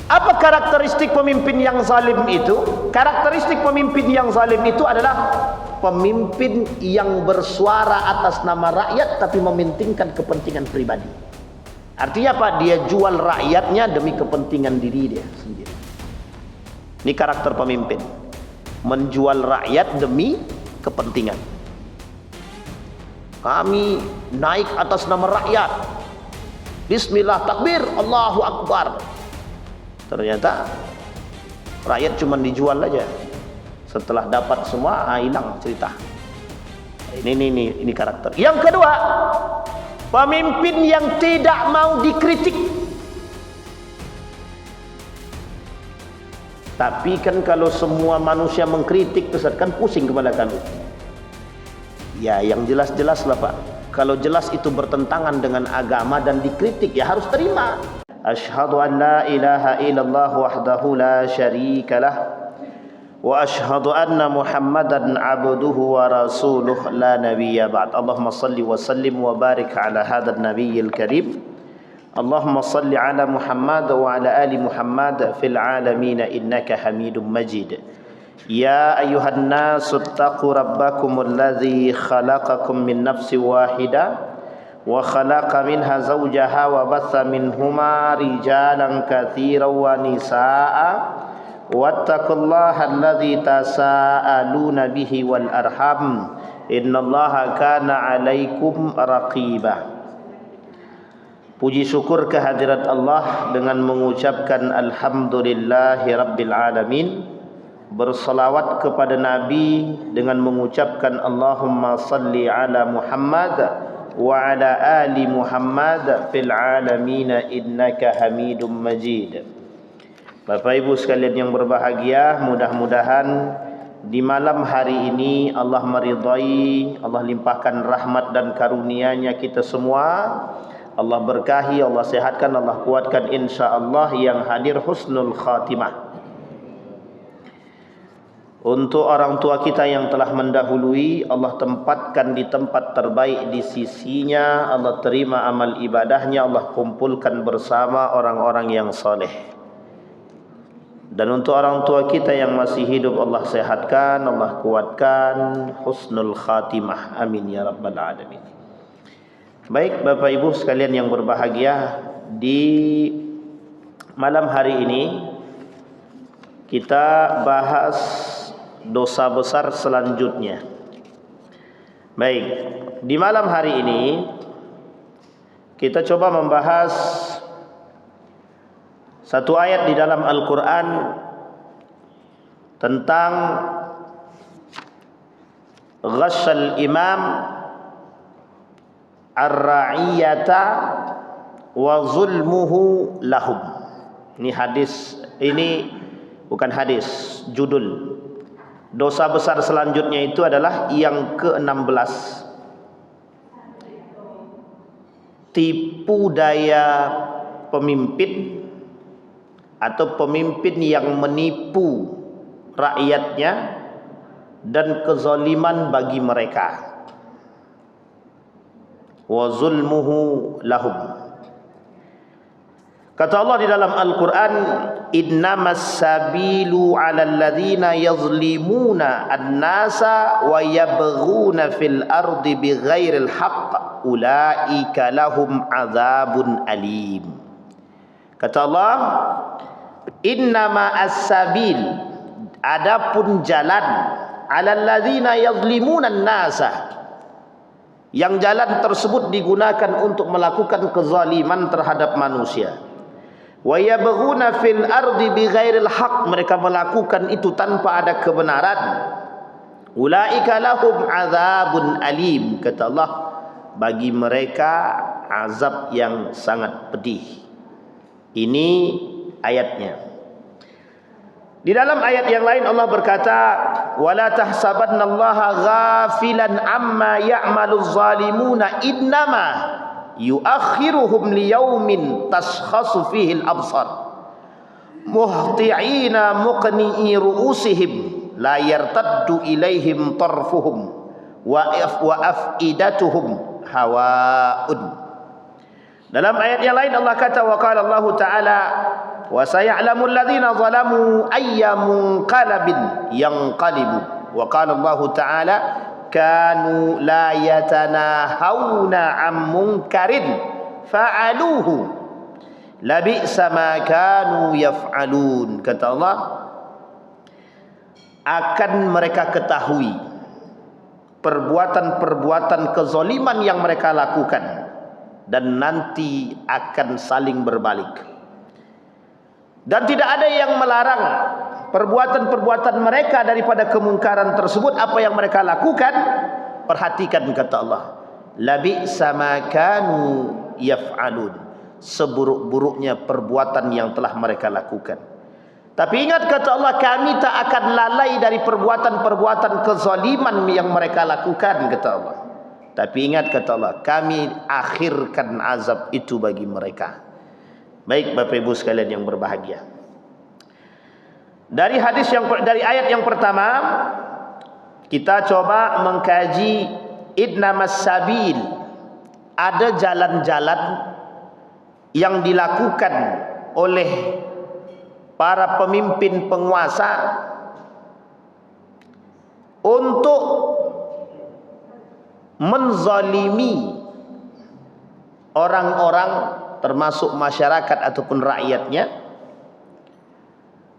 Apa karakteristik pemimpin yang zalim itu? Karakteristik pemimpin yang zalim itu adalah pemimpin yang bersuara atas nama rakyat tapi mementingkan kepentingan pribadi. Artinya apa? Dia jual rakyatnya demi kepentingan diri dia sendiri. Ini karakter pemimpin. Menjual rakyat demi kepentingan. Kami naik atas nama rakyat. Bismillah, takbir, Allahu Akbar. Ternyata rakyat cuma dijual aja. Setelah dapat semua, hilang cerita. Ini karakter. Yang kedua, pemimpin yang tidak mau dikritik. Tapi kan kalau semua manusia mengkritik, Ustaz, kan pusing kepala kami. Ya, yang jelas-jelas lah Pak. Kalau jelas itu bertentangan dengan agama dan dikritik, ya harus terima. Asyhadu an la ilaha illallah wahdahu la syarika lah wa asyhadu anna Muhammadan abduhu wa rasuluh la nabiyya ba'd. Allahumma salli wa sallim wa barik ala hadzal nabiyyil karim. Allahumma salli ala Muhammad wa ala ali Muhammad fil alamin innaka Hamidum Majid. Ya ayyuhan nasu taqu rabbakumul ladzi khalaqakum min nafsin wahidah wa khalaqa minha zawjaha wa batha minhuma rijalan katsiran wa nisaa'a wattaqullaha alladzi tasaaluna bihi wal arham innallaha kana 'alaikum raqiba. Puji syukur kehadirat Allah dengan mengucapkan alhamdulillahi rabbil alamin. Bersalawat kepada Nabi dengan mengucapkan Allahumma salli ala Muhammad wa ala ali Muhammad fil alamin innaka Hamidum Majid. Bapak Ibu sekalian yang berbahagia, mudah-mudahan di malam hari ini Allah meridai, Allah limpahkan rahmat dan karunia-Nya kita semua. Allah berkahi, Allah sehatkan, Allah kuatkan insyaallah yang hadir husnul khatimah. Untuk orang tua kita yang telah mendahului, Allah tempatkan di tempat terbaik di sisinya. Allah terima amal ibadahnya. Allah kumpulkan bersama orang-orang yang soleh. Dan untuk orang tua kita yang masih hidup, Allah sehatkan, Allah kuatkan, husnul khatimah. Amin ya rabbal alamin. Baik Bapak Ibu sekalian yang berbahagia, di malam hari ini kita bahas dosa besar selanjutnya. Baik, di malam hari ini kita coba membahas satu ayat di dalam Al-Quran tentang ghasyal imam ar-ra'iyata wa zulmuhu lahum. Ini hadis, ini bukan hadis, judul. Dosa besar selanjutnya itu adalah yang ke-16. Tipu daya pemimpin atau pemimpin yang menipu rakyatnya dan kezaliman bagi mereka. Wa zulmuhu lahum. Kata Allah di dalam Al-Quran, innamas sabilu 'alal ladzina yazlimuna an-nasa wa yabghuna fil ardi bighairil haqq ulaika lahum 'adzabun alim. Kata Allah, innama as-sabil, adapun jalan, 'alal ladzina yazlimuna an-nasa, yang jalan tersebut digunakan untuk melakukan kezaliman terhadap manusia. Wa yabghuna fil ardi bighairil haqq, mereka melakukan itu tanpa ada kebenaran. Ulaika lahum adzabun alim, kata Allah, bagi mereka azab yang sangat pedih. Ini ayatnya. Di dalam ayat yang lain Allah berkata, wala tahsabannallaha ghafilan amma ya'maluz zalimuna innama yuakhiruhum liyaumin taskhasu fihi al-absar muhti'ina muqni'i ru'usihim la yartaddu ilaihim tarfuhum wa afidatuhum hawa'un. Dalam ayat yang lain Allah kata, wa qala Allah Ta'ala wa sayalamul ladzina zalamu ayyamunqalabin yanqalibu. Wa qala Allah Ta'ala kanu la yatanahawna 'an munkarin fa'aluhu labi'sa ma kanu yaf'alun. Kata Allah, akan mereka ketahui perbuatan-perbuatan kezaliman yang mereka lakukan, dan nanti akan saling berbalik. Dan tidak ada yang melarang perbuatan-perbuatan mereka daripada kemungkaran tersebut. Apa yang mereka lakukan, perhatikan kata Allah, labi'sa ma kanu yaf'alun, seburuk-buruknya perbuatan yang telah mereka lakukan. Tapi ingat kata Allah, kami tak akan lalai dari perbuatan-perbuatan kezaliman yang mereka lakukan kata Allah. Tapi ingat kata Allah, kami akhirkan azab itu bagi mereka. Baik Bapak Ibu sekalian yang berbahagia, dari ayat yang pertama kita coba mengkaji idnamas sabil. Ada jalan-jalan yang dilakukan oleh para pemimpin penguasa untuk menzalimi orang-orang, termasuk masyarakat ataupun rakyatnya,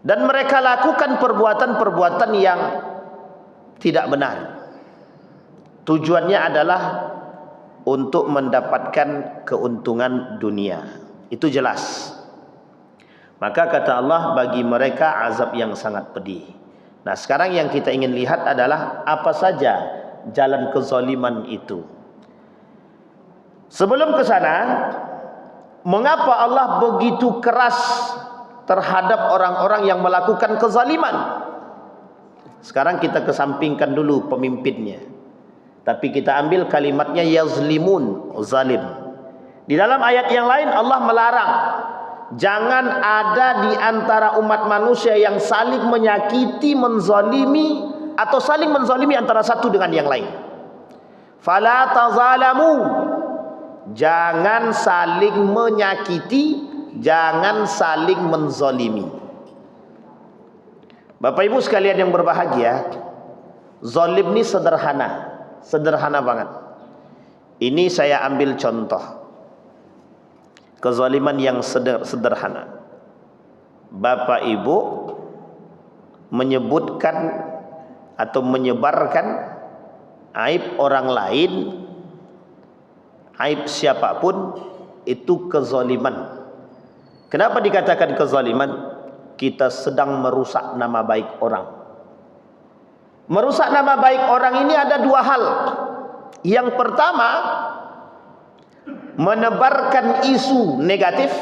dan mereka lakukan perbuatan-perbuatan yang tidak benar. Tujuannya adalah untuk mendapatkan keuntungan dunia. Itu jelas. Maka kata Allah, bagi mereka azab yang sangat pedih. Nah, sekarang yang kita ingin lihat adalah apa saja jalan kezaliman itu. Sebelum ke sana, mengapa Allah begitu keras terhadap orang-orang yang melakukan kezaliman? Sekarang kita kesampingkan dulu pemimpinnya, tapi kita ambil kalimatnya yazlimun, zalim. Di dalam ayat yang lain Allah melarang, jangan ada di antara umat manusia yang saling menyakiti, menzalimi, atau saling menzalimi antara satu dengan yang lain. Fala tazalamu, jangan saling menyakiti, jangan saling menzalimi. Bapak Ibu sekalian yang berbahagia, zalim ini sederhana banget. Ini saya ambil contoh kezaliman yang sederhana. Bapak Ibu menyebutkan atau menyebarkan aib orang lain, aib siapapun, itu kezaliman. Kenapa dikatakan kezaliman? Kita sedang merusak nama baik orang. Merusak nama baik orang ini ada dua hal. Yang pertama, menebarkan isu negatif.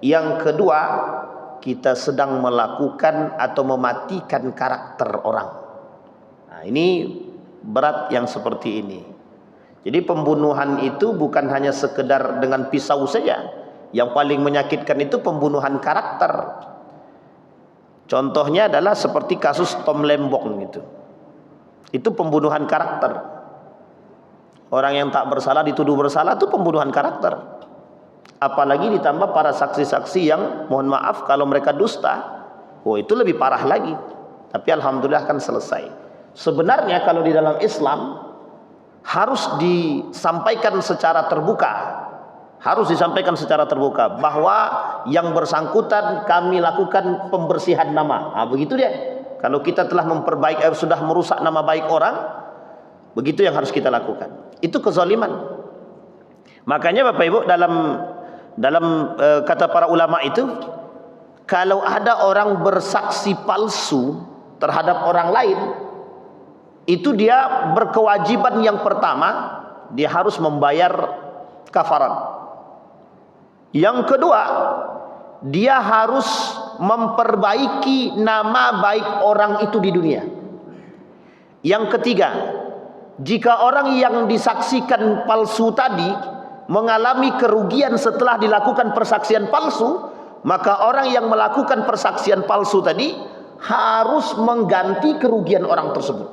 Yang kedua, kita sedang melakukan atau mematikan karakter orang. Nah, ini berat yang seperti ini. Jadi pembunuhan itu bukan hanya sekedar dengan pisau saja. Yang paling menyakitkan itu pembunuhan karakter. Contohnya adalah seperti kasus Tom Lembong gitu. Itu pembunuhan karakter. Orang yang tak bersalah dituduh bersalah, itu pembunuhan karakter. Apalagi ditambah para saksi-saksi yang mohon maaf kalau mereka dusta, oh itu lebih parah lagi. Tapi alhamdulillah kan selesai. Sebenarnya kalau di dalam Islam harus disampaikan secara terbuka. Harus disampaikan secara terbuka bahwa yang bersangkutan kami lakukan pembersihan nama. Nah, begitu dia. Kalau kita telah memperbaiki, sudah merusak nama baik orang, begitu yang harus kita lakukan. Itu kezaliman. Makanya Bapak Ibu, dalam kata para ulama itu, kalau ada orang bersaksi palsu terhadap orang lain, itu dia berkewajiban yang pertama, dia harus membayar kafarat. Yang kedua, dia harus memperbaiki nama baik orang itu di dunia. Yang ketiga, jika orang yang disaksikan palsu tadi mengalami kerugian setelah dilakukan persaksian palsu, maka orang yang melakukan persaksian palsu tadi harus mengganti kerugian orang tersebut.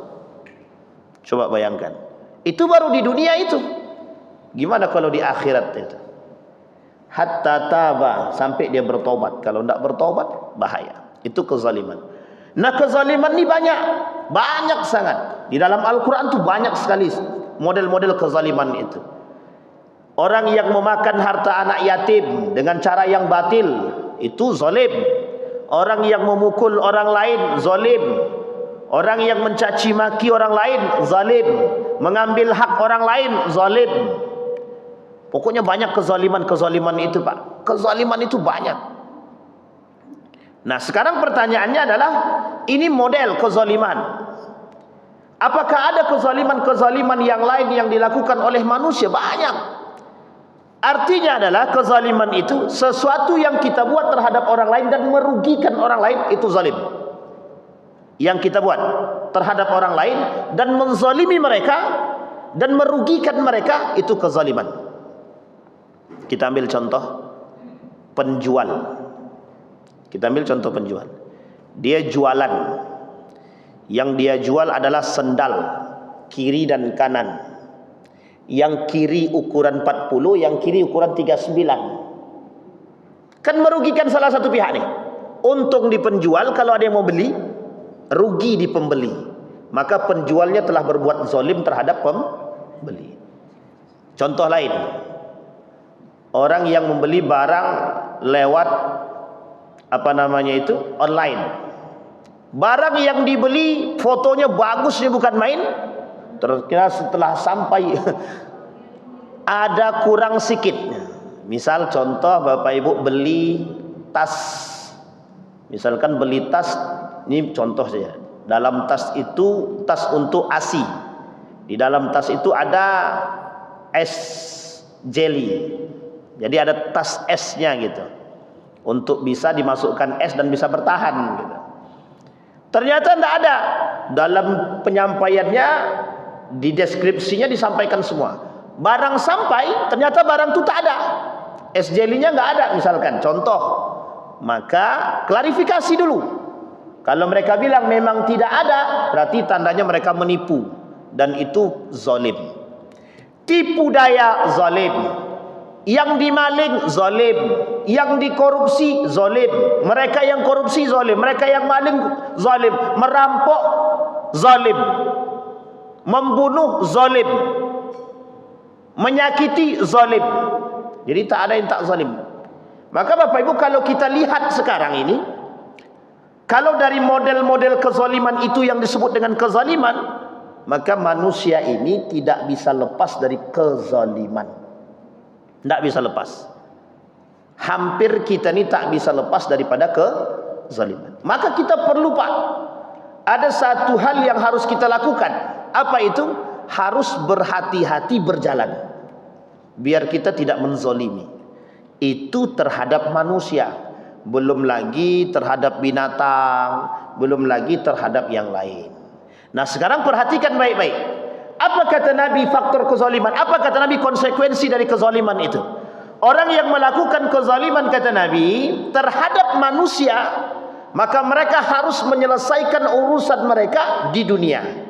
Coba bayangkan, itu baru di dunia itu. Gimana kalau di akhirat itu? hatta taba, sampai dia bertobat. Kalau tidak bertobat bahaya. Itu kezaliman. Nah, kezaliman ini banyak sangat. Di dalam Al-Quran tuh banyak sekali model-model kezaliman itu. Orang yang memakan harta anak yatim dengan cara yang batil, itu zalim. Orang yang memukul orang lain, zalim. Orang yang mencaci maki orang lain, zalim. Mengambil hak orang lain, zalim. Pokoknya banyak kezaliman-kezaliman itu, Pak. Kezaliman itu banyak. Nah, sekarang pertanyaannya adalah, ini model kezaliman. Apakah ada kezaliman-kezaliman yang lain yang dilakukan oleh manusia? Banyak. Artinya adalah kezaliman itu sesuatu yang kita buat terhadap orang lain dan merugikan orang lain, itu zalim. Yang kita buat terhadap orang lain dan menzalimi mereka dan merugikan mereka, itu kezaliman. Kita ambil contoh penjual. Kita ambil contoh penjual. Dia jualan. Yang dia jual adalah sendal kiri dan kanan. Yang kiri ukuran 40, yang kiri ukuran 39. Kan merugikan salah satu pihak nih. Untung di penjual kalau ada yang mau beli, rugi di pembeli. Maka penjualnya telah berbuat zalim terhadap pembeli. Contoh lain. Orang yang membeli barang lewat online. Barang yang dibeli fotonya bagusnya bukan main. Terkira setelah sampai ada kurang sikit. Misal contoh Bapak Ibu beli tas. Misalkan beli tas, ini contoh saja. Dalam tas itu tas untuk ASI. Di dalam tas itu ada es jelly. Jadi ada tas esnya gitu. Untuk bisa dimasukkan es dan bisa bertahan gitu. Ternyata tidak ada. Dalam penyampaiannya, di deskripsinya disampaikan semua. Barang sampai, ternyata barang itu tak ada. Es jelinya nggak ada misalkan. Contoh. Maka klarifikasi dulu. Kalau mereka bilang memang tidak ada, berarti tandanya mereka menipu. Dan itu zalim. Tipu daya zalim. Yang dimaling zalim, yang dikorupsi zalim, mereka yang korupsi zalim, mereka yang maling zalim, merampok zalim, membunuh zalim, menyakiti zalim. Jadi tak ada yang tak zalim. Maka Bapak Ibu, kalau kita lihat sekarang ini, kalau dari model-model kezaliman itu yang disebut dengan kezaliman, maka manusia ini tidak bisa lepas dari kezaliman. Tidak bisa lepas. Hampir kita ni tak bisa lepas daripada kezaliman. Maka kita perlu, Pak, ada satu hal yang harus kita lakukan. Apa itu? Harus berhati-hati berjalan, biar kita tidak menzalimi. Itu terhadap manusia, belum lagi terhadap binatang, belum lagi terhadap yang lain. Nah, sekarang perhatikan baik-baik. Apa kata Nabi faktor kezaliman? Apa kata Nabi konsekuensi dari kezaliman itu? Orang yang melakukan kezaliman, kata Nabi, terhadap manusia, maka mereka harus menyelesaikan urusan mereka di dunia.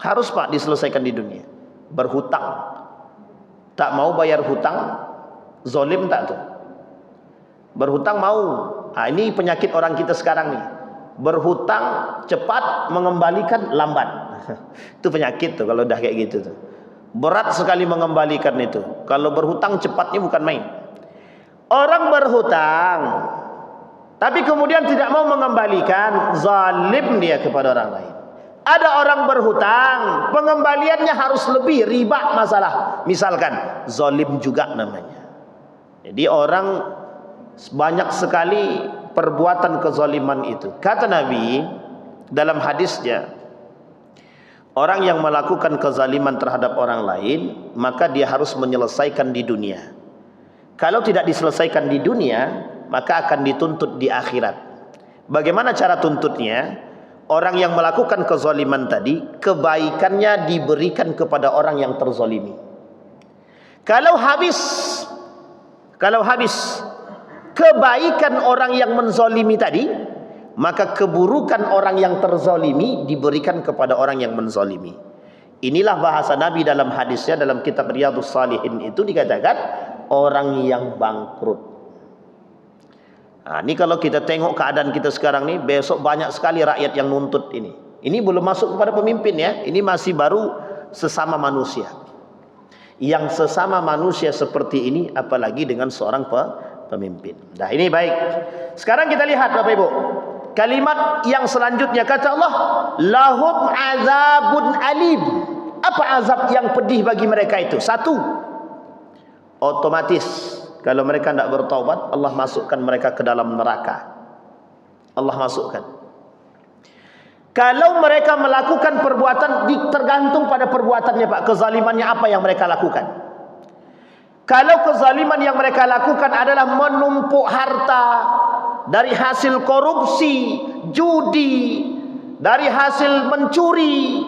Harus, Pak, diselesaikan di dunia. Berhutang. Tak mau bayar hutang, zalim tak tuh? Berhutang mau. Nah, ini penyakit orang kita sekarang nih. Berhutang cepat, mengembalikan lambat. Itu penyakit tuh kalau udah kayak gitu tuh. Berat sekali mengembalikan itu. Kalau berhutang cepatnya bukan main. Orang berhutang tapi kemudian tidak mau mengembalikan, zalim dia kepada orang lain. Ada orang berhutang, pengembaliannya harus lebih, riba masalah. Misalkan, zalim juga namanya. Jadi orang banyak sekali perbuatan kezaliman itu. Kata Nabi dalam hadisnya, orang yang melakukan kezaliman terhadap orang lain, maka dia harus menyelesaikan di dunia. Kalau tidak diselesaikan di dunia, maka akan dituntut di akhirat. Bagaimana cara tuntutnya? Orang yang melakukan kezaliman tadi, kebaikannya diberikan kepada orang yang terzalimi. Kalau habis kebaikan orang yang menzalimi tadi, maka keburukan orang yang terzalimi diberikan kepada orang yang menzalimi. Inilah bahasa Nabi dalam hadisnya dalam kitab Riyadhus Shalihin, itu dikatakan orang yang bangkrut. Nah, ini kalau kita tengok keadaan kita sekarang nih, besok banyak sekali rakyat yang nuntut ini. Ini belum masuk kepada pemimpin ya, ini masih baru sesama manusia. Yang sesama manusia seperti ini, apalagi dengan seorang pemimpin. Nah ini baik. Sekarang kita lihat Bapak Ibu, kalimat yang selanjutnya kata Allah, lahum azabun alim. Apa azab yang pedih bagi mereka itu? Satu, otomatis kalau mereka tidak bertaubat, Allah masukkan mereka ke dalam neraka. Allah masukkan. Kalau mereka melakukan perbuatan, tergantung pada perbuatannya Pak, kezalimannya apa yang mereka lakukan. Kalau kezaliman yang mereka lakukan adalah menumpuk harta dari hasil korupsi, judi, dari hasil mencuri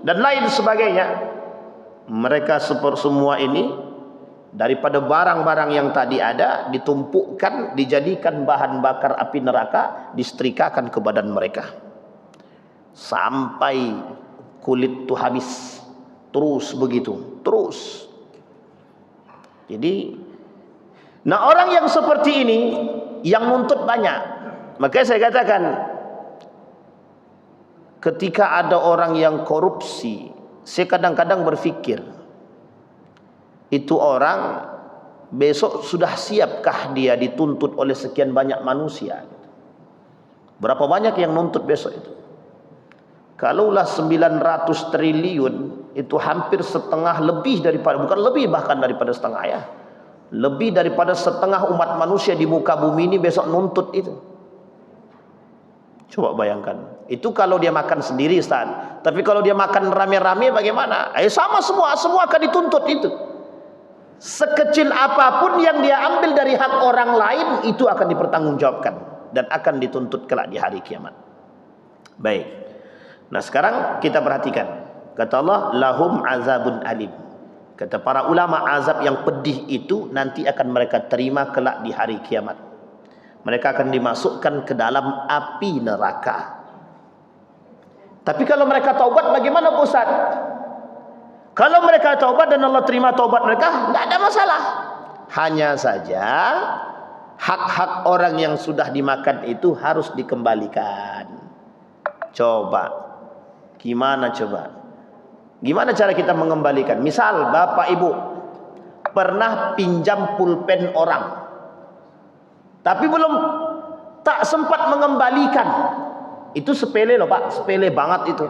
dan lain sebagainya, mereka semua ini daripada barang-barang yang tadi ada ditumpukkan, dijadikan bahan bakar api neraka, disetrikakan ke badan mereka sampai kulit itu habis. Terus begitu, terus. Jadi, nah orang yang seperti ini yang nuntut banyak. Makanya saya katakan, ketika ada orang yang korupsi, saya kadang-kadang berpikir, itu orang besok sudah siapkah dia dituntut oleh sekian banyak manusia? Berapa banyak yang nuntut besok itu? Kalaulah 900 triliun, itu hampir setengah lebih daripada, bukan lebih, bahkan daripada setengah ya, lebih daripada setengah umat manusia di muka bumi ini besok nuntut itu. Coba bayangkan, itu kalau dia makan sendiri Ustaz. Tapi kalau dia makan rame-rame bagaimana? Sama semua akan dituntut itu. Sekecil apapun yang dia ambil dari hak orang lain, itu akan dipertanggungjawabkan dan akan dituntut kelak di hari kiamat. Baik. Nah sekarang kita perhatikan, kata Allah, lahum azabun alim. Kata para ulama, azab yang pedih itu nanti akan mereka terima kelak di hari kiamat. Mereka akan dimasukkan ke dalam api neraka. Tapi kalau mereka taubat bagaimana Ustaz? Kalau mereka taubat dan Allah terima taubat mereka, tidak ada masalah. Hanya saja hak-hak orang yang sudah dimakan itu harus dikembalikan. Coba, gimana coba? Gimana cara kita mengembalikan? Misal Bapak Ibu pernah pinjam pulpen orang, tapi belum tak sempat mengembalikan. Itu sepele loh Pak, sepele banget itu.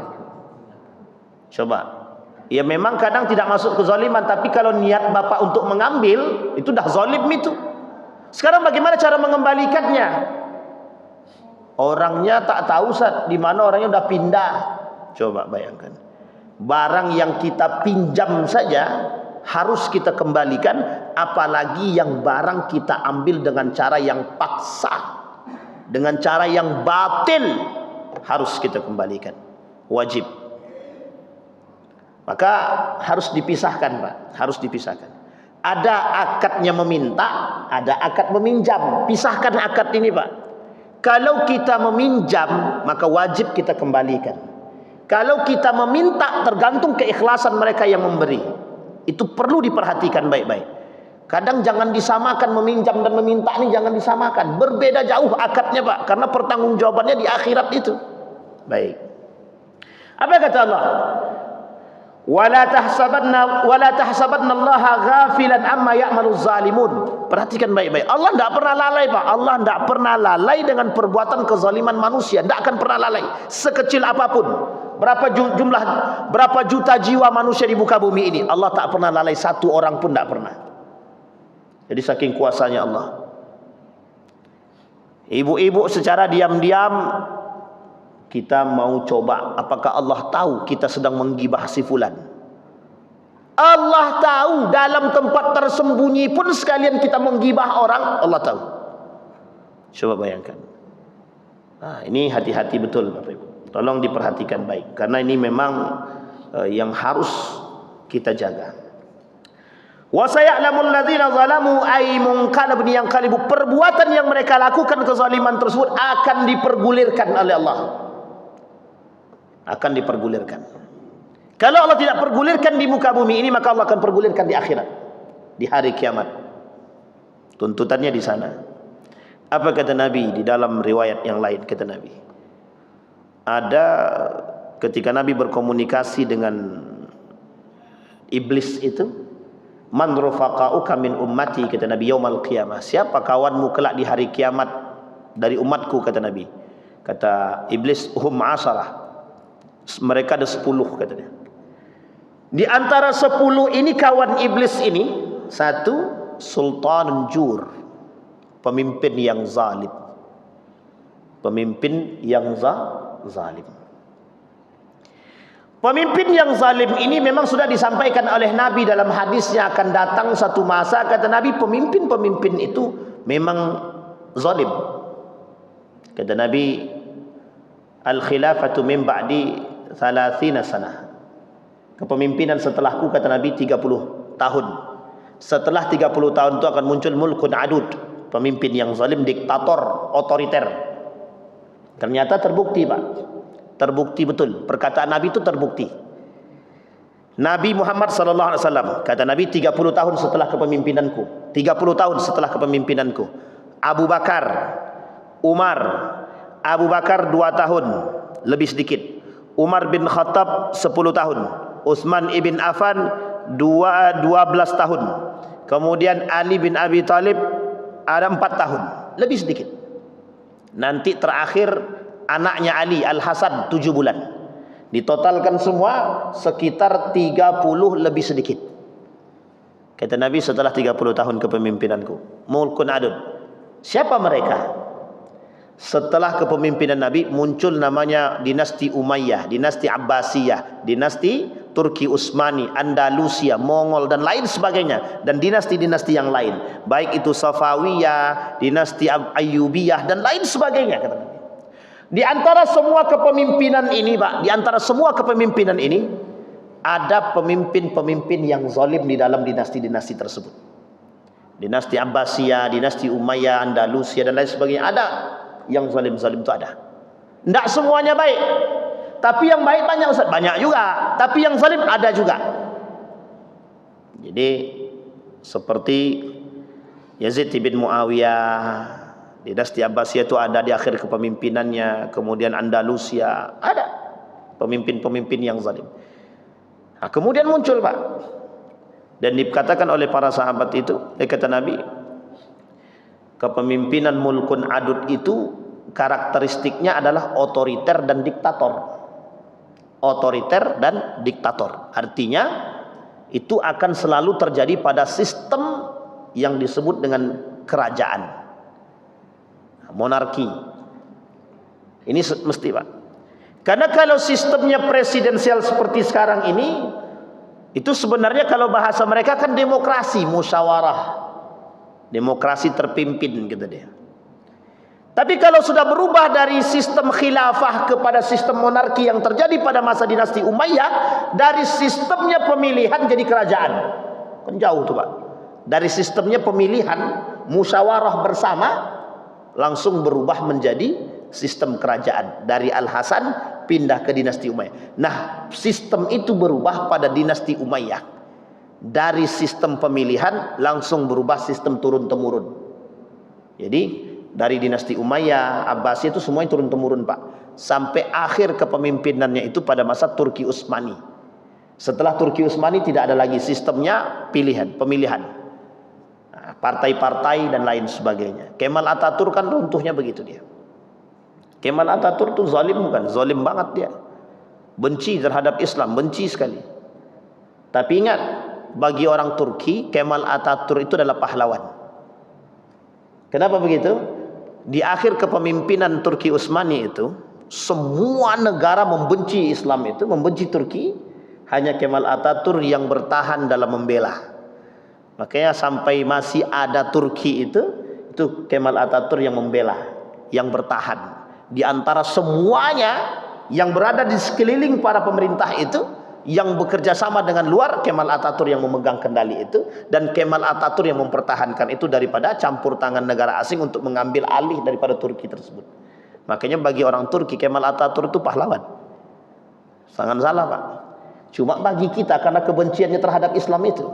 Coba. Ya memang kadang tidak masuk ke zaliman, tapi kalau niat Bapak untuk mengambil, itu dah zalim itu. Sekarang bagaimana cara mengembalikannya? Orangnya tak tahu Ustaz, di mana orangnya udah pindah. Coba bayangkan. Barang yang kita pinjam saja harus kita kembalikan, apalagi yang barang kita ambil dengan cara yang paksa, dengan cara yang batil, harus kita kembalikan. Wajib. Maka harus dipisahkan Pak, harus dipisahkan. Ada akadnya meminta, ada akad meminjam. Pisahkan akad ini Pak. Kalau kita meminjam, maka wajib kita kembalikan. Kalau kita meminta, tergantung keikhlasan mereka yang memberi. Itu perlu diperhatikan baik-baik. Kadang jangan disamakan meminjam dan meminta ini, jangan disamakan. Berbeda jauh akadnya Pak, karena pertanggungjawabannya di akhirat itu. Baik. Apa kata Allah? Wala tahsabanna Allaha ghafilan amma ya'maluz zalimun. Perhatikan baik-baik. Allah tidak pernah lalai Pak. Allah tidak pernah lalai dengan perbuatan kezaliman manusia. Tidak akan pernah lalai. Sekecil apapun. Berapa juta jiwa manusia di muka bumi ini, Allah tak pernah lalai, satu orang pun tidak pernah. Jadi saking kuasanya Allah. Ibu-ibu secara diam-diam, kita mau coba, apakah Allah tahu kita sedang menggibah si fulan? Allah tahu, dalam tempat tersembunyi pun sekalian kita menggibah orang, Allah tahu. Coba bayangkan. Nah, ini hati-hati betul Bapak Ibu. Tolong diperhatikan baik, karena ini memang yang harus kita jaga. Wa sayalamul ladzina zalamu ay munqalibun yanqalibu. Perbuatan yang mereka lakukan kezaliman tersebut akan dipergulirkan oleh Allah. Akan dipergulirkan. Kalau Allah tidak pergulirkan di muka bumi ini, maka Allah akan pergulirkan di akhirat, di hari kiamat. Tuntutannya di sana. Apa kata Nabi di dalam riwayat yang lain? Kata Nabi, ada ketika Nabi berkomunikasi dengan iblis itu, man rufaqa'uka min ummati, kata Nabi, yaumal qiyamah, siapa kawanmu kelak di hari kiamat dari umatku, kata Nabi. Kata iblis, hum asharah, mereka ada 10, katanya. Di antara 10 ini kawan iblis ini, satu sultanun jur, pemimpin yang zalim. Pemimpin yang zalim. Pemimpin yang zalim ini memang sudah disampaikan oleh Nabi dalam hadisnya, akan datang satu masa, kata Nabi, pemimpin-pemimpin itu memang zalim. Kata Nabi, al-khilafatu min ba'di 30 sanah. Kepemimpinan setelahku, kata Nabi, 30 tahun. Setelah 30 tahun itu akan muncul mulkun adud, pemimpin yang zalim, diktator, otoriter. Ternyata terbukti, Pak. Terbukti betul. Perkataan Nabi itu terbukti. Nabi Muhammad sallallahu alaihi wasallam, kata Nabi, 30 tahun setelah kepemimpinanku. 30 tahun setelah kepemimpinanku. Abu Bakar, Umar, Abu Bakar 2 tahun lebih sedikit. Umar bin Khattab 10 tahun. Utsman ibn Affan 12 tahun. Kemudian Ali bin Abi Thalib ada 4 tahun, lebih sedikit. Nanti terakhir anaknya Ali, Al-Hasan, 7 bulan. Ditotalkan semua sekitar 30 lebih sedikit. Kata Nabi, setelah 30 tahun kepemimpinanku, mulkun adud. Siapa mereka? Setelah kepemimpinan Nabi muncul namanya dinasti Umayyah, dinasti Abbasiyah, dinasti Turki Utsmani, Andalusia, Mongol dan lain sebagainya, dan dinasti-dinasti yang lain, baik itu Safawiyah, dinasti Ayyubiyah dan lain sebagainya, kata Nabi. Di antara semua kepemimpinan ini, Pak, di antara semua kepemimpinan ini ada pemimpin-pemimpin yang zalim di dalam dinasti-dinasti tersebut. Dinasti Abbasiyah, dinasti Umayyah, Andalusia dan lain sebagainya, ada yang zalim-zalim itu ada. Tidak semuanya baik, tapi yang baik banyak, Ustaz. Banyak juga, tapi yang zalim ada juga. Jadi seperti Yazid bin Muawiyah, dinasti Abbasiyah itu ada di akhir kepemimpinannya. Kemudian Andalusia ada pemimpin-pemimpin yang zalim. Nah, kemudian muncul, Pak, dan dikatakan oleh para sahabat itu, kata Nabi, kepemimpinan mulkun adud itu karakteristiknya adalah otoriter dan diktator. Otoriter dan diktator. Artinya itu akan selalu terjadi pada sistem yang disebut dengan kerajaan, monarki. Ini mesti, Pak. Karena kalau sistemnya presidensial seperti sekarang ini, itu sebenarnya kalau bahasa mereka kan demokrasi, musyawarah, demokrasi terpimpin, gitu dia. Tapi kalau sudah berubah dari sistem khilafah kepada sistem monarki yang terjadi pada masa dinasti Umayyah, dari sistemnya pemilihan jadi kerajaan. Kan jauh tuh, Pak. Dari sistemnya pemilihan musyawarah bersama langsung berubah menjadi sistem kerajaan. Dari Al-Hasan pindah ke dinasti Umayyah. Nah, sistem itu berubah pada dinasti Umayyah. Dari sistem pemilihan langsung berubah sistem turun-temurun. Jadi dari dinasti Umayyah, Abbasiyah itu semuanya turun-temurun, Pak. Sampai akhir kepemimpinannya itu pada masa Turki Utsmani. Setelah Turki Utsmani tidak ada lagi sistemnya pemilihan. Partai-partai dan lain sebagainya. Kemal Atatürk kan runtuhnya begitu dia. Kemal Atatürk itu zalim, bukan? Zalim banget dia. Benci terhadap Islam, benci sekali. Tapi ingat, bagi orang Turki, Kemal Atatürk itu adalah pahlawan. Kenapa begitu? Di akhir kepemimpinan Turki Utsmani itu, semua negara membenci Islam itu, membenci Turki. Hanya Kemal Atatürk yang bertahan dalam membela. Makanya sampai masih ada Turki itu Kemal Atatürk yang membela, yang bertahan. Di antara semuanya yang berada di sekeliling para pemerintah itu, yang bekerja sama dengan luar, Kemal Atatürk yang memegang kendali itu, dan Kemal Atatürk yang mempertahankan itu daripada campur tangan negara asing untuk mengambil alih daripada Turki tersebut. Makanya bagi orang Turki, Kemal Atatürk itu pahlawan. Jangan salah, Pak. Cuma bagi kita, karena kebenciannya terhadap Islam itu,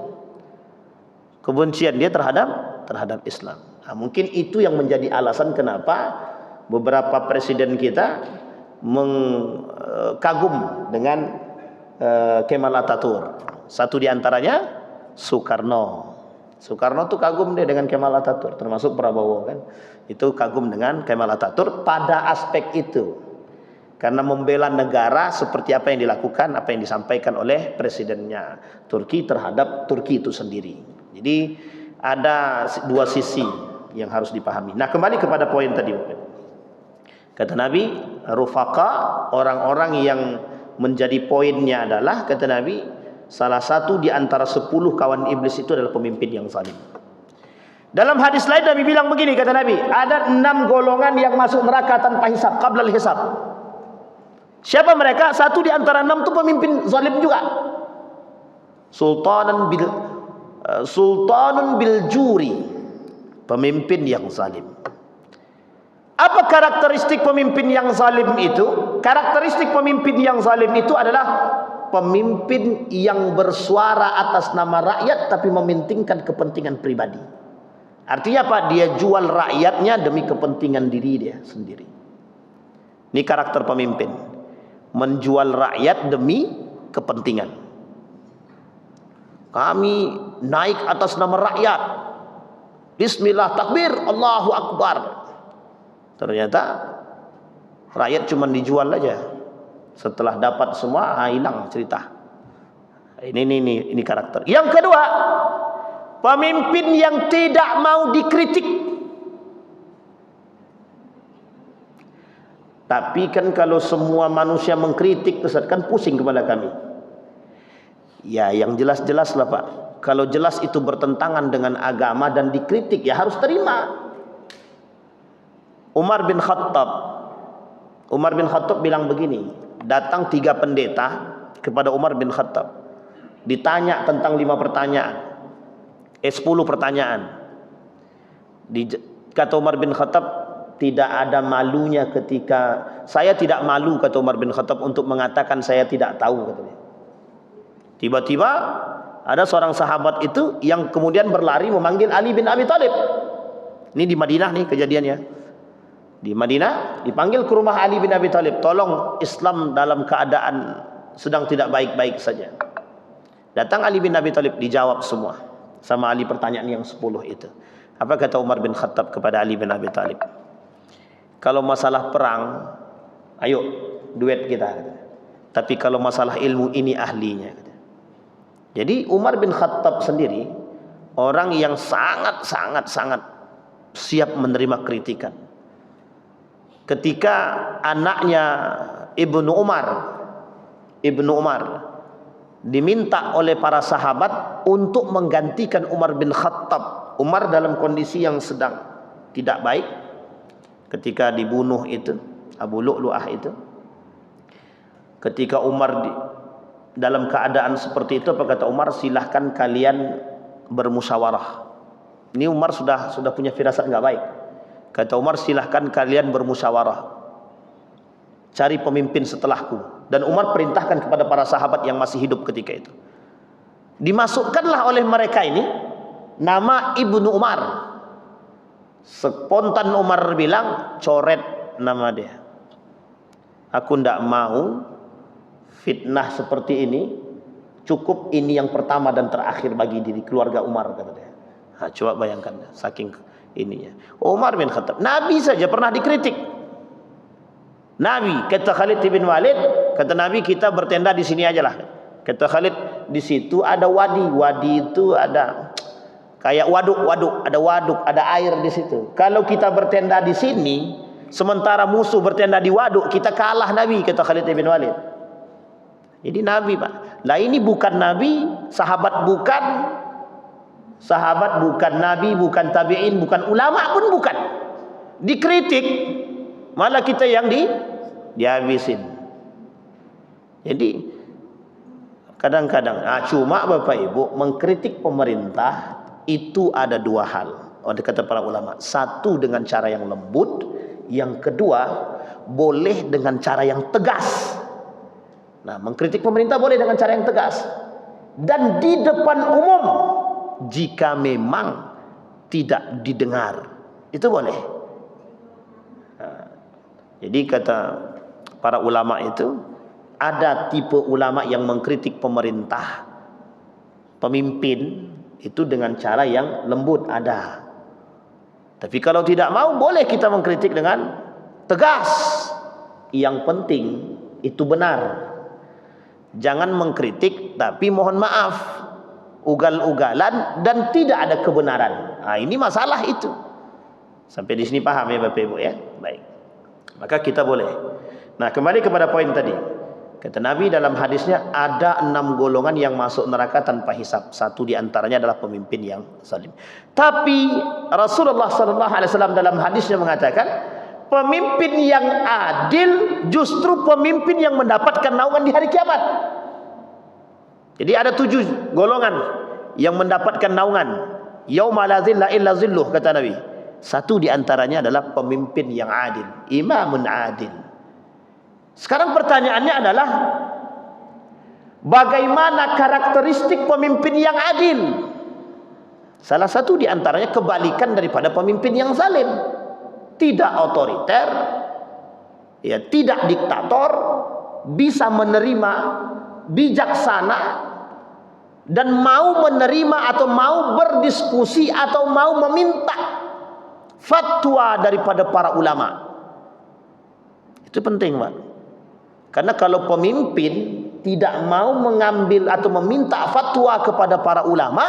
kebencian dia terhadap terhadap Islam. Nah, mungkin itu yang menjadi alasan kenapa beberapa presiden kita kagum dengan Kemal Atatürk. Satu di antaranya Soekarno. Soekarno tuh kagum dia dengan Kemal Atatürk, termasuk Prabowo kan. Itu kagum dengan Kemal Atatürk pada aspek itu. Karena membela negara seperti apa yang dilakukan, apa yang disampaikan oleh presidennya Turki terhadap Turki itu sendiri. Jadi ada dua sisi yang harus dipahami. Nah, kembali kepada poin tadi. Kata Nabi, rufaqa, orang-orang yang menjadi poinnya adalah, kata Nabi, salah satu di antara 10 kawan iblis itu adalah pemimpin yang zalim. Dalam hadis lain Nabi bilang begini, kata Nabi, ada 6 golongan yang masuk neraka tanpa hisab, qablal hisab. Siapa mereka? Satu di antara 6 itu pemimpin zalim juga. Sultanun bil juri, pemimpin yang zalim. Apa karakteristik pemimpin yang zalim itu? Karakteristik pemimpin yang zalim itu adalah pemimpin yang bersuara atas nama rakyat tapi mementingkan kepentingan pribadi. Artinya apa? Dia jual rakyatnya demi kepentingan diri dia sendiri. Ini karakter pemimpin. Menjual rakyat demi kepentingan. Kami naik atas nama rakyat. Bismillah, takbir, Allahu Akbar. Ternyata rakyat cuma dijual aja. Setelah dapat semua, hilang cerita. Ini karakter. Yang kedua, pemimpin yang tidak mau dikritik. Tapi kan kalau semua manusia mengkritik, Ustaz, kan pusing kepala kami. Ya, yang jelas-jelas lah Pak. Kalau jelas itu bertentangan dengan agama dan dikritik, ya harus terima. Umar bin Khattab bilang begini. Datang 3 pendeta kepada Umar bin Khattab. Ditanya tentang 5 pertanyaan. 10 pertanyaan. Kata Umar bin Khattab, tidak ada malunya ketika saya tidak malu, kata Umar bin Khattab, untuk mengatakan saya tidak tahu, katanya. Tiba-tiba ada seorang sahabat itu yang kemudian berlari memanggil Ali bin Abi Thalib. Ini di Madinah nih kejadiannya. Di Madinah dipanggil ke rumah Ali bin Abi Thalib, tolong Islam dalam keadaan sedang tidak baik-baik saja. Datang Ali bin Abi Thalib, dijawab semua sama Ali pertanyaan yang 10 itu. Apa kata Umar bin Khattab kepada Ali bin Abi Thalib? Kalau masalah perang, ayo duet kita. Tapi kalau masalah ilmu, ini ahlinya. Jadi Umar bin Khattab sendiri orang yang sangat siap menerima kritikan. Ketika anaknya Ibnu Umar diminta oleh para sahabat untuk menggantikan Umar bin Khattab. Umar dalam kondisi yang sedang tidak baik. Ketika dibunuh itu Abu Lu'lu'ah itu, ketika Umar dalam keadaan seperti itu, apa kata Umar? Silahkan kalian bermusyawarah. Ini Umar sudah punya firasat nggak baik. Kata Umar, silahkan kalian bermusyawarah, cari pemimpin setelahku. Dan Umar perintahkan kepada para sahabat yang masih hidup ketika itu. Dimasukkanlah oleh mereka ini nama Ibnu Umar. Spontan Umar bilang, coret nama dia. Aku tidak mau fitnah seperti ini. Cukup ini yang pertama dan terakhir bagi diri keluarga Umar, kata dia. Nah, coba bayangkan saking ininya. Umar bin Khattab, Nabi saja pernah dikritik. Nabi, kata Khalid bin Walid, kata Nabi, kita bertenda di sini aja lah. Kata Khalid, di situ ada wadi. Wadi itu ada kayak waduk, ada air di situ. Kalau kita bertenda di sini, sementara musuh bertenda di waduk, kita kalah Nabi, kata Khalid bin Walid. Jadi Nabi, Pak. Lah ini bukan Nabi, sahabat bukan, Nabi, bukan tabi'in, bukan ulama pun bukan. Dikritik, malah kita yang dihabisin. Jadi kadang-kadang, cuma Bapak Ibu mengkritik pemerintah itu ada 2 hal. Kata para ulama, satu dengan cara yang lembut, yang kedua boleh dengan cara yang tegas. Nah, mengkritik pemerintah boleh dengan cara yang tegas dan di depan umum jika memang tidak didengar. Itu boleh. Jadi kata para ulama itu, ada tipe ulama yang mengkritik pemerintah, pemimpin itu dengan cara yang lembut, ada. Tapi kalau tidak mau, boleh kita mengkritik dengan tegas. Yang penting itu benar. Jangan mengkritik tapi mohon maaf, ugal-ugalan dan tidak ada kebenaran. Ini masalah itu. Sampai di sini paham ya Bapak Ibu ya? Baik. Maka kita boleh. Nah, kembali kepada poin tadi. Kata Nabi dalam hadisnya, ada 6 golongan yang masuk neraka tanpa hisab. Satu di antaranya adalah pemimpin yang zalim. Tapi Rasulullah SAW dalam hadisnya mengatakan, pemimpin yang adil justru pemimpin yang mendapatkan naungan di hari kiamat. Jadi ada 7 golongan yang mendapatkan naungan. Yauma la zilla illa zilluh, kata Nabi. Satu di antaranya adalah pemimpin yang adil, imamun adil. Sekarang pertanyaannya adalah, bagaimana karakteristik pemimpin yang adil? Salah satu di antaranya kebalikan daripada pemimpin yang zalim. Tidak otoriter, ya, tidak diktator, bisa menerima, bijaksana, dan mau menerima atau mau berdiskusi atau mau meminta fatwa daripada para ulama. Itu penting, Pak. Karena kalau pemimpin tidak mau mengambil atau meminta fatwa kepada para ulama,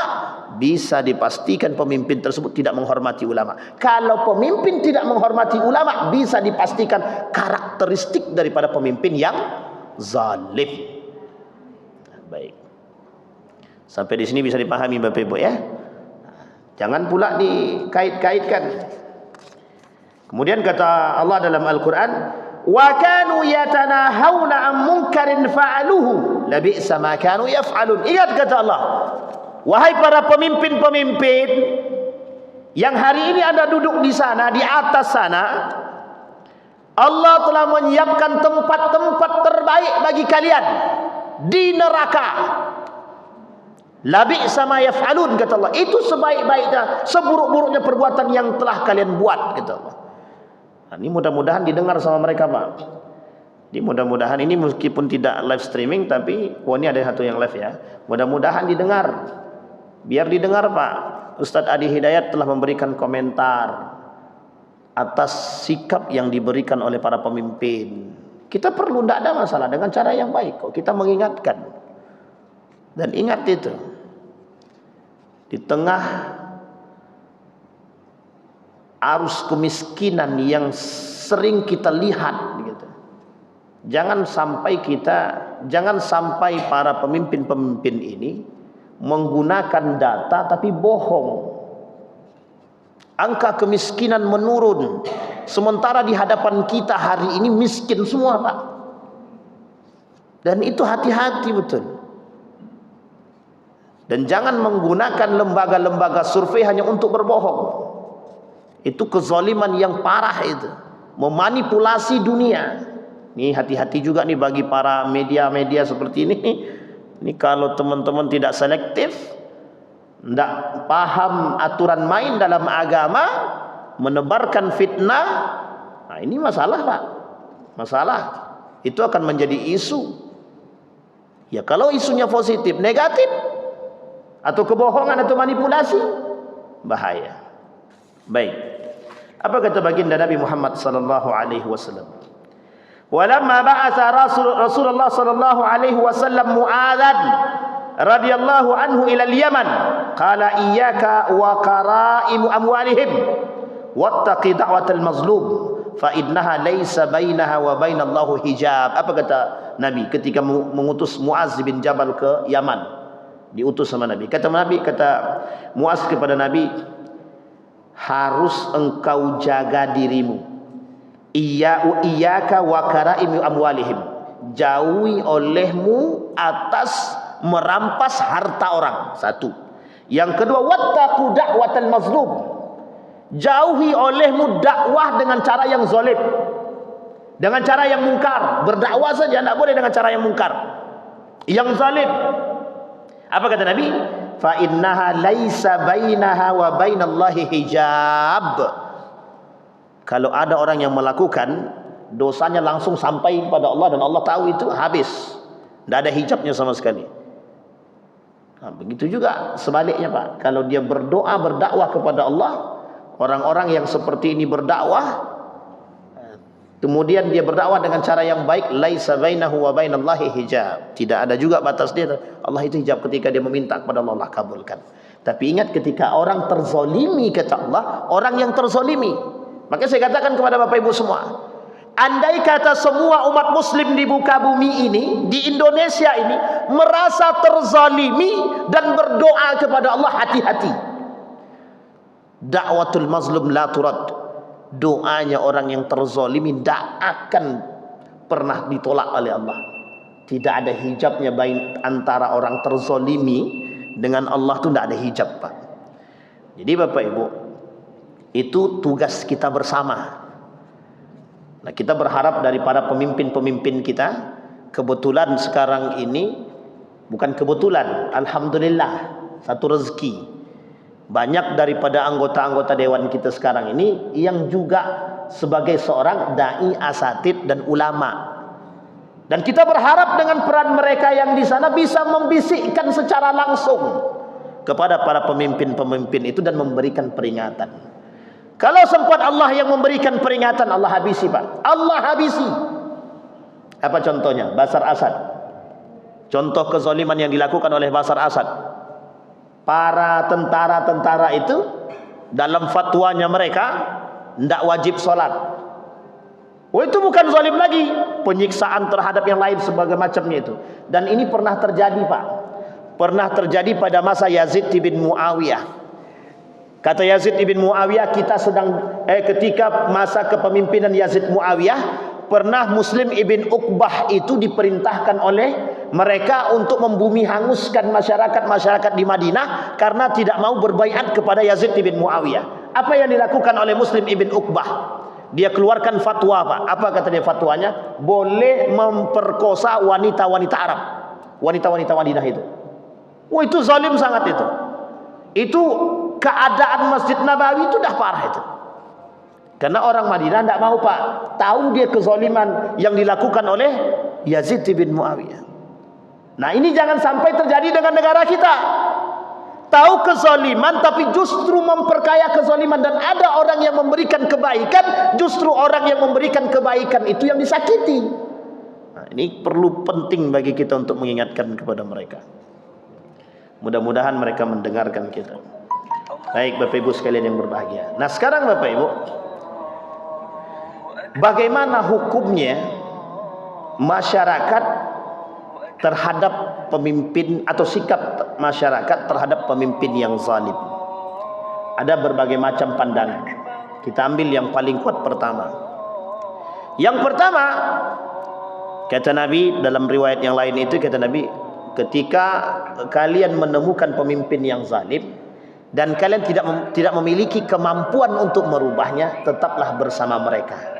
bisa dipastikan pemimpin tersebut tidak menghormati ulama. Kalau pemimpin tidak menghormati ulama, bisa dipastikan karakteristik daripada pemimpin yang zalim. Baik. Sampai di sini bisa dipahami Bapak Ibu ya. Jangan pula dikait-kaitkan. Kemudian kata Allah dalam Al-Quran, wa kanu yatanahawna an munkarin fa'aluhu labi'sa ma kanu yaf'alun. Ingat kata Allah, wahai para pemimpin-pemimpin yang hari ini Anda duduk di sana, di atas sana, Allah telah menyiapkan tempat-tempat terbaik bagi kalian di neraka. Labi'sa ma yaf'alun, kata Allah. Itu sebaik-baiknya, seburuk-buruknya perbuatan yang telah kalian buat, kata Allah. Ini mudah-mudahan didengar sama mereka, Pak. Jadi mudah-mudahan ini meskipun tidak live streaming, tapi ini ada satu yang live ya. Mudah-mudahan didengar. Biar didengar, Pak. Ustadz Adi Hidayat telah memberikan komentar atas sikap yang diberikan oleh para pemimpin. Kita perlu, tidak ada masalah, dengan cara yang baik kok. Kita mengingatkan. Dan ingat itu, di tengah arus kemiskinan yang sering kita lihat gitu, jangan sampai para pemimpin-pemimpin ini menggunakan data tapi bohong. Angka kemiskinan menurun, sementara di hadapan kita hari ini miskin semua, Pak. Dan itu hati-hati betul. Dan jangan menggunakan lembaga-lembaga survei hanya untuk berbohong. Itu kezaliman yang parah itu. Memanipulasi dunia. Ini hati-hati juga nih bagi para media-media seperti ini. Ini kalau teman-teman tidak selektif, tidak paham aturan main dalam agama, menebarkan fitnah, nah ini masalah, Pak. Masalah. Itu akan menjadi isu. Ya kalau isunya positif, negatif, atau kebohongan atau manipulasi, bahaya. Baik. Apa kata baginda Nabi Muhammad sallallahu alaihi wasallam? Walamma ba'atha Rasulullah sallallahu alaihi wasallam Mu'adzan radhiyallahu anhu ila al-Yaman, qala iyyaka wa qara'im amwalihim wattaqi da'watal mazlum fa innaha laysa bainaha wa bainallahu hijab. Apa kata Nabi ketika mengutus Mu'adz bin Jabal ke Yaman? Diutus sama Nabi. Kata Mu'adz kepada Nabi, harus engkau jaga dirimu. Iyyaka wa kara'im amwalihim. Jauhi olehmu atas merampas harta orang. Satu. Yang kedua, wattaqu da'watal mazlum. Jauhi olehmu dakwah dengan cara yang zalim, dengan cara yang mungkar. Berdakwah saja tidak boleh dengan cara yang mungkar, yang zalim. Apa kata Nabi? fa innaha laisa bainaha wa bainallahi hijab. Kalau ada orang yang melakukan, dosanya langsung sampai pada Allah dan Allah tahu itu, habis. Tidak ada hijabnya sama sekali. Nah, begitu juga sebaliknya Pak. Kalau dia berdoa, berdakwah kepada Allah, orang-orang yang seperti ini berdakwah, kemudian dia berdakwah dengan cara yang baik, laisa bainahu wa bainallahi hijab. Tidak ada juga batas dia. Allah itu hijab ketika dia meminta kepada Allah, Allah kabulkan. Tapi ingat, ketika orang terzolimi, kata Allah, orang yang terzolimi. Makanya saya katakan kepada Bapak Ibu semua, andai kata semua umat muslim di muka bumi ini, di Indonesia ini, merasa terzalimi dan berdoa kepada Allah, hati-hati. Da'watul mazlum la turad. Doanya orang yang terzalimi tidak akan pernah ditolak oleh Allah. Tidak ada hijabnya antara orang terzalimi dengan Allah, itu tidak ada hijab Pak. Jadi Bapak Ibu, itu tugas kita bersama. Nah, kita berharap daripada pemimpin-pemimpin kita, kebetulan sekarang ini, bukan kebetulan, alhamdulillah, satu rezeki, banyak daripada anggota-anggota dewan kita sekarang ini yang juga sebagai seorang dai, asatid dan ulama. Dan kita berharap dengan peran mereka yang di sana bisa membisikkan secara langsung kepada para pemimpin-pemimpin itu dan memberikan peringatan. Kalau sempat Allah yang memberikan peringatan, Allah habisi Pak. Allah habisi. Apa contohnya? Bashar Asad. Contoh kezaliman yang dilakukan oleh Bashar Asad. Para tentara-tentara itu dalam fatwanya mereka tidak wajib sholat. Oh, itu bukan zalim lagi, penyiksaan terhadap yang lain sebagai macamnya itu. Dan ini pernah terjadi Pak. Pernah terjadi pada masa Yazid bin Muawiyah. Kata Yazid bin Muawiyah, ketika masa kepemimpinan Yazid Muawiyah, pernah Muslim ibn Uqbah itu diperintahkan oleh mereka untuk membumi hanguskan masyarakat di Madinah karena tidak mau berbaiat kepada Yazid bin Muawiyah. Apa yang dilakukan oleh Muslim ibn Uqbah? Dia keluarkan fatwa Pak. Apa kata dia fatwanya? Boleh memperkosa wanita-wanita Arab, wanita-wanita Madinah itu. Wah, itu zalim sangat itu. Itu keadaan Masjid Nabawi itu dah parah itu. Karena orang Madinah tidak mau Pak, tahu dia kezaliman yang dilakukan oleh Yazid bin Muawiyah. Nah, ini jangan sampai terjadi dengan negara kita. Tahu kezaliman tapi justru memperkaya kezaliman, dan ada orang yang memberikan kebaikan, justru orang yang memberikan kebaikan itu yang disakiti. Nah, ini perlu penting bagi kita untuk mengingatkan kepada mereka. Mudah-mudahan mereka mendengarkan kita. Baik Bapak Ibu sekalian yang berbahagia. Nah, sekarang Bapak Ibu, bagaimana hukumnya masyarakat terhadap pemimpin, atau sikap masyarakat terhadap pemimpin yang zalim? Ada berbagai macam pandangan. Kita ambil yang paling kuat pertama. Yang pertama, kata Nabi dalam riwayat yang lain itu, kata Nabi, ketika kalian menemukan pemimpin yang zalim dan kalian tidak memiliki kemampuan untuk merubahnya, tetaplah bersama mereka.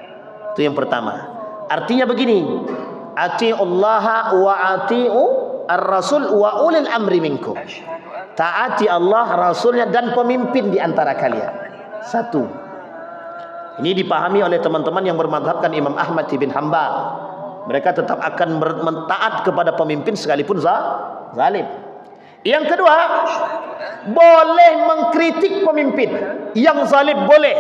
Itu yang pertama. Artinya begini, atiullaha wa atiu ar-rasul wa ulil amri minkum. Taati Allah, Rasulnya, dan pemimpin di antara kalian. Satu. Ini dipahami oleh teman-teman yang bermadhabkan Imam Ahmad bin Hanbal. Mereka tetap akan mentaat kepada pemimpin sekalipun zalim. Yang kedua, boleh mengkritik pemimpin yang zalim, boleh,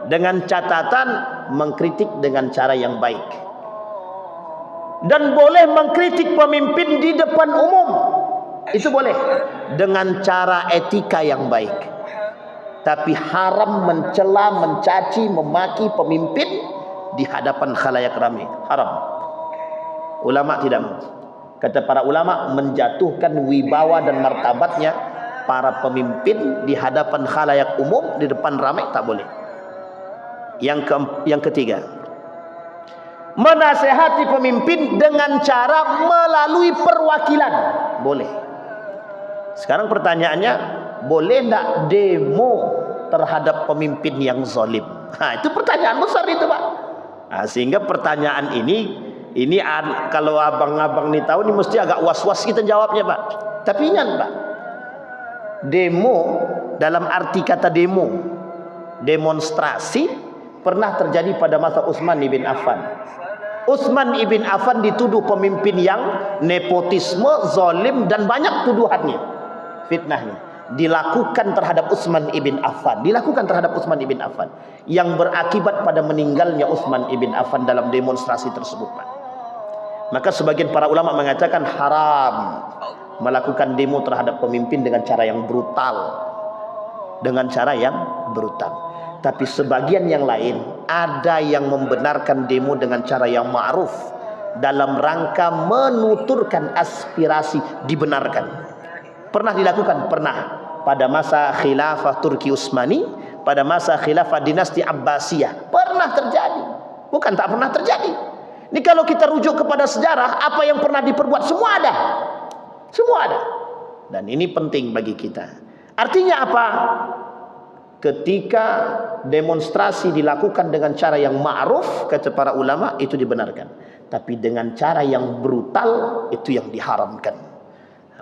dengan catatan mengkritik dengan cara yang baik. Dan boleh mengkritik pemimpin di depan umum, itu boleh, dengan cara etika yang baik. Tapi haram mencela, mencaci, memaki pemimpin di hadapan khalayak ramai, haram. Ulama tidak mau. Kata para ulama, menjatuhkan wibawa dan martabatnya para pemimpin di hadapan khalayak umum, di depan ramai, tak boleh. Yang ketiga, menasehati pemimpin dengan cara melalui perwakilan, boleh. Sekarang pertanyaannya, boleh tak demo terhadap pemimpin yang zalim? Nah, itu pertanyaan besar itu Pak. Nah, sehingga pertanyaan ini kalau abang-abang ini tahu, ini mesti agak was-was kita jawabnya Pak. Tapi ingat Pak, Demo dalam arti kata demo, demonstrasi pernah terjadi pada masa Utsman ibn Affan. Utsman ibn Affan dituduh pemimpin yang nepotisme, zalim dan banyak tuduhannya, fitnahnya dilakukan terhadap Utsman ibn Affan, yang berakibat pada meninggalnya Utsman ibn Affan dalam demonstrasi tersebut, Pak. Maka sebagian para ulama mengatakan haram melakukan demo terhadap pemimpin dengan cara yang brutal, Tapi sebagian yang lain ada yang membenarkan demo dengan cara yang ma'ruf dalam rangka menuturkan aspirasi, dibenarkan. Pernah dilakukan? Pernah. Pada masa khilafah Turki Utsmani, pada masa khilafah dinasti Abbasiyah, pernah terjadi. Bukan tak pernah terjadi. Ini kalau kita rujuk kepada sejarah, apa yang pernah diperbuat semua ada. Semua ada. Dan ini penting bagi kita. Artinya apa? Ketika demonstrasi dilakukan dengan cara yang ma'ruf, kata para ulama, itu dibenarkan. Tapi dengan cara yang brutal, itu yang diharamkan.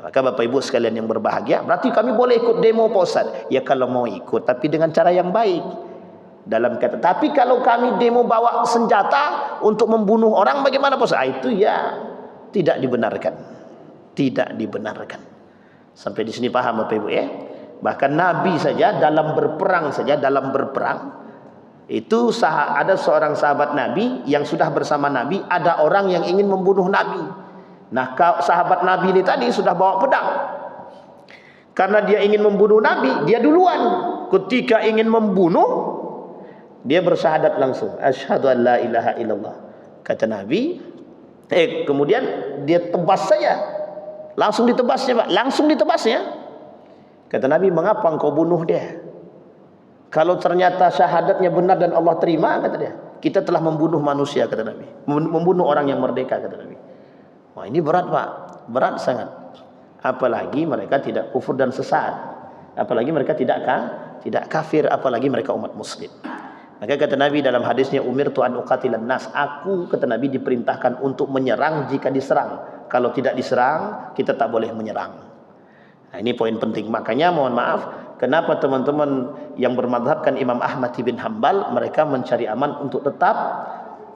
Maka Bapak Ibu sekalian yang berbahagia, berarti kami boleh ikut demo Pak Ustaz. Ya kalau mau ikut, tapi dengan cara yang baik. Dalam kata, tapi kalau kami demo bawa senjata untuk membunuh orang, bagaimana Pak Ustaz? Itu ya tidak dibenarkan. Tidak dibenarkan. Sampai di sini paham Bapak Ibu ya? Bahkan Nabi saja dalam berperang itu ada seorang sahabat Nabi yang sudah bersama Nabi, ada orang yang ingin membunuh Nabi. Nah, sahabat Nabi ini tadi sudah bawa pedang. Karena dia ingin membunuh Nabi, dia duluan. Ketika ingin membunuh, dia bersyahadat langsung, asyhadu an la ilaha illallah. Kata Nabi, kemudian dia tebas saja. Langsung ditebasnya, Pak. Langsung ditebasnya. Kata Nabi, mengapa engkau bunuh dia? Kalau ternyata syahadatnya benar dan Allah terima, kata dia, kita telah membunuh manusia, kata Nabi. Membunuh orang yang merdeka, kata Nabi. Wah, ini berat, Pak. Berat sangat. Apalagi mereka tidak kufur dan sesat. Apalagi mereka tidak kafir, apalagi mereka umat muslim. Maka kata Nabi dalam hadisnya, umirtu an uqatilan nas. Aku, kata Nabi, diperintahkan untuk menyerang jika diserang. Kalau tidak diserang, kita tak boleh menyerang. Nah, ini poin penting. Makanya mohon maaf, kenapa teman-teman yang bermadhabkan Imam Ahmad bin Hanbal, mereka mencari aman untuk tetap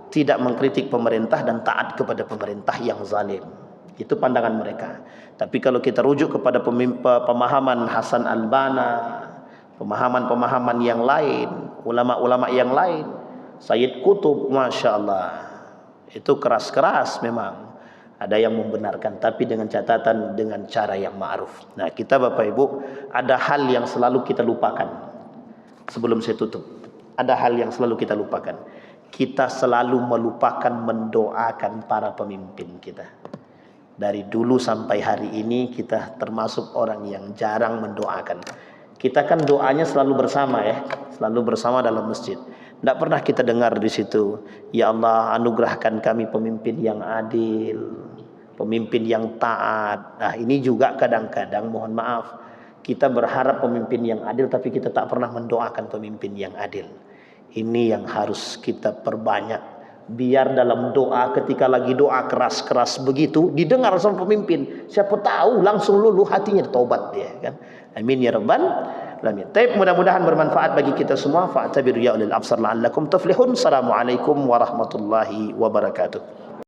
tidak mengkritik pemerintah dan taat kepada pemerintah yang zalim. Itu pandangan mereka. Tapi kalau kita rujuk kepada pemahaman Hasan al-Banna, pemahaman-pemahaman yang lain, ulama-ulama yang lain, Sayyid Qutb, Masya Allah, itu keras-keras memang. Ada yang membenarkan, tapi dengan catatan dengan cara yang ma'ruf. Nah, kita Bapak Ibu, ada hal yang selalu kita lupakan. Sebelum saya tutup, ada hal yang selalu kita lupakan. Kita selalu melupakan mendoakan para pemimpin kita. Dari dulu sampai hari ini kita termasuk orang yang jarang mendoakan. Kita kan doanya selalu bersama ya, selalu bersama dalam masjid. Tidak pernah kita dengar di situ, ya Allah anugerahkan kami pemimpin yang adil, pemimpin yang taat. Nah, ini juga kadang-kadang mohon maaf, kita berharap pemimpin yang adil, tapi kita tak pernah mendoakan pemimpin yang adil. Ini yang harus kita perbanyak. Biar dalam doa, ketika lagi doa keras-keras begitu, didengar sama pemimpin. Siapa tahu langsung luluh hatinya, taubat dia kan. Amin ya rabbal alamin. Taib, mudah-mudahan bermanfaat bagi kita semua. Fa'tabiru ya ulil absar la'allakum tuflihun. Assalamualaikum warahmatullahi wabarakatuh.